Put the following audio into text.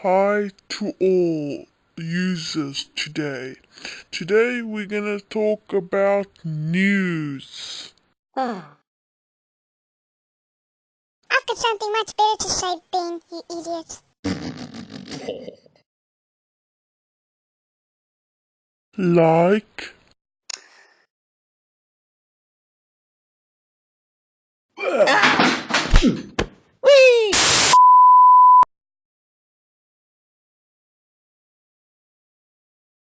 Hi to all users today. Today we're gonna talk about news. I've got something much better to say, Ben, you idiots. Like,